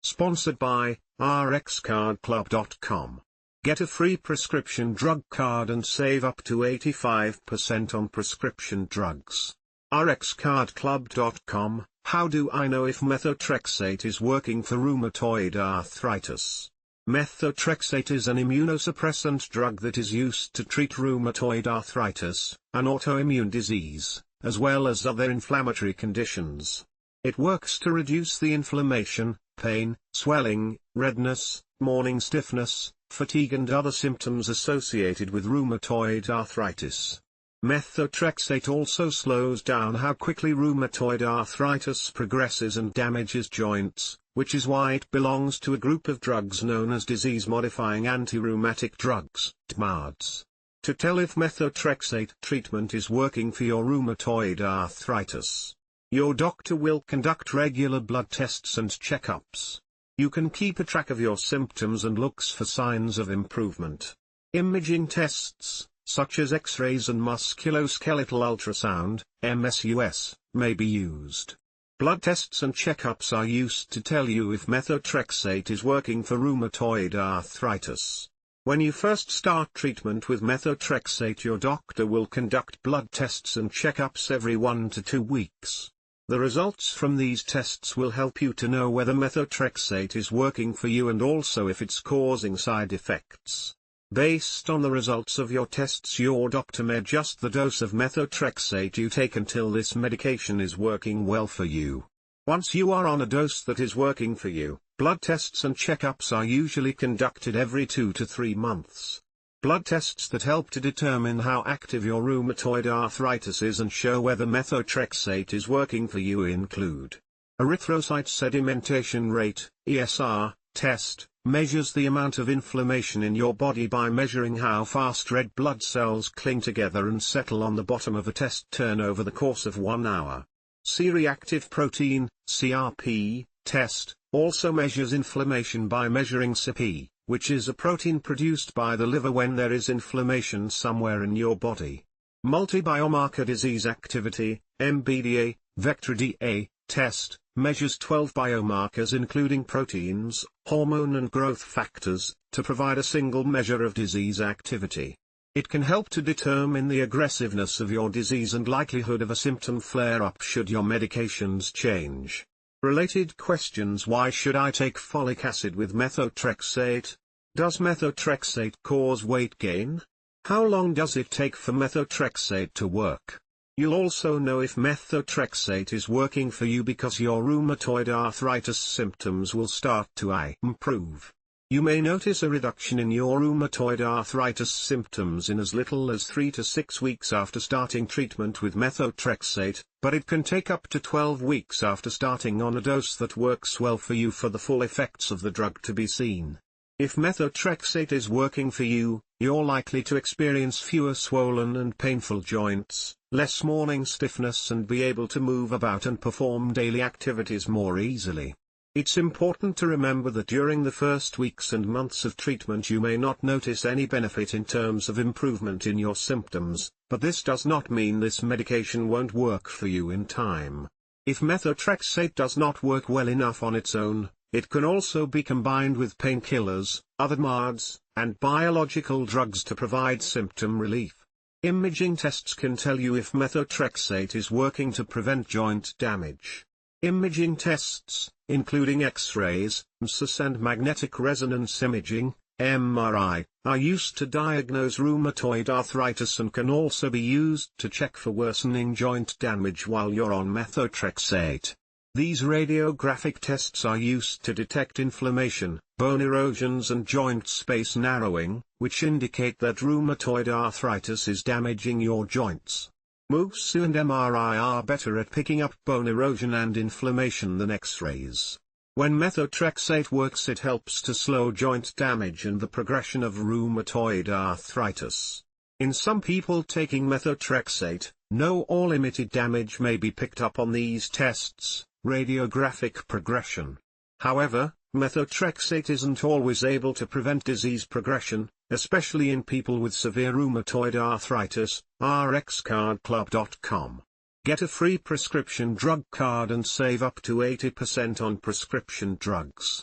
Sponsored by RxCardClub.com. Get a free prescription drug card and save up to 85% on prescription drugs. RxCardClub.com. How do I know if Methotrexate is working for rheumatoid arthritis? Methotrexate is an immunosuppressant drug that is used to treat rheumatoid arthritis, an autoimmune disease, as well as other inflammatory conditions. It works to reduce the inflammation, pain, swelling, redness, morning stiffness, fatigue and other symptoms associated with rheumatoid arthritis. Methotrexate also slows down how quickly rheumatoid arthritis progresses and damages joints, which is why it belongs to a group of drugs known as disease-modifying antirheumatic drugs, DMARDs. To tell if methotrexate treatment is working for your rheumatoid arthritis, your doctor will conduct regular blood tests and checkups. You can keep a track of your symptoms and looks for signs of improvement. Imaging tests, such as X-rays and musculoskeletal ultrasound, MSUS, may be used. Blood tests and checkups are used to tell you if methotrexate is working for rheumatoid arthritis. When you first start treatment with methotrexate, your doctor will conduct blood tests and checkups every 1 to 2 weeks. The results from these tests will help you to know whether methotrexate is working for you and also if it's causing side effects. Based on the results of your tests, your doctor may adjust the dose of methotrexate you take until this medication is working well for you. Once you are on a dose that is working for you, blood tests and checkups are usually conducted every 2 to 3 months. Blood tests that help to determine how active your rheumatoid arthritis is and show whether methotrexate is working for you include erythrocyte sedimentation rate, ESR, test, measures the amount of inflammation in your body by measuring how fast red blood cells cling together and settle on the bottom of a test turn over the course of 1 hour. C-reactive protein, CRP, test, also measures inflammation by measuring CRP, which is a protein produced by the liver when there is inflammation somewhere in your body. Multibiomarker Disease Activity MBDA Vectra DA test measures 12 biomarkers including proteins, hormone and growth factors, to provide a single measure of disease activity. It can help to determine the aggressiveness of your disease and likelihood of a symptom flare-up should your medications change. Related questions: why should I take folic acid with methotrexate? Does methotrexate cause weight gain? How long does it take for methotrexate to work? You'll also know if methotrexate is working for you because your rheumatoid arthritis symptoms will start to improve. You may notice a reduction in your rheumatoid arthritis symptoms in as little as 3 to 6 weeks after starting treatment with methotrexate, but it can take up to 12 weeks after starting on a dose that works well for you for the full effects of the drug to be seen. If methotrexate is working for you, you're likely to experience fewer swollen and painful joints, less morning stiffness and be able to move about and perform daily activities more easily. It's important to remember that during the first weeks and months of treatment you may not notice any benefit in terms of improvement in your symptoms, but this does not mean this medication won't work for you in time. If methotrexate does not work well enough on its own, it can also be combined with painkillers, other DMARDs, and biological drugs to provide symptom relief. Imaging tests can tell you if methotrexate is working to prevent joint damage. Imaging tests, including X-rays, MSUS and magnetic resonance imaging, MRI, are used to diagnose rheumatoid arthritis and can also be used to check for worsening joint damage while you're on methotrexate. These radiographic tests are used to detect inflammation, bone erosions and joint space narrowing, which indicate that rheumatoid arthritis is damaging your joints. MUSU and MRI are better at picking up bone erosion and inflammation than X-rays. When methotrexate works, it helps to slow joint damage and the progression of rheumatoid arthritis. In some people taking methotrexate, no or limited damage may be picked up on these tests, radiographic progression. However, methotrexate isn't always able to prevent disease progression, especially in people with severe rheumatoid arthritis. RxCardClub.com. Get a free prescription drug card and save up to 80% on prescription drugs.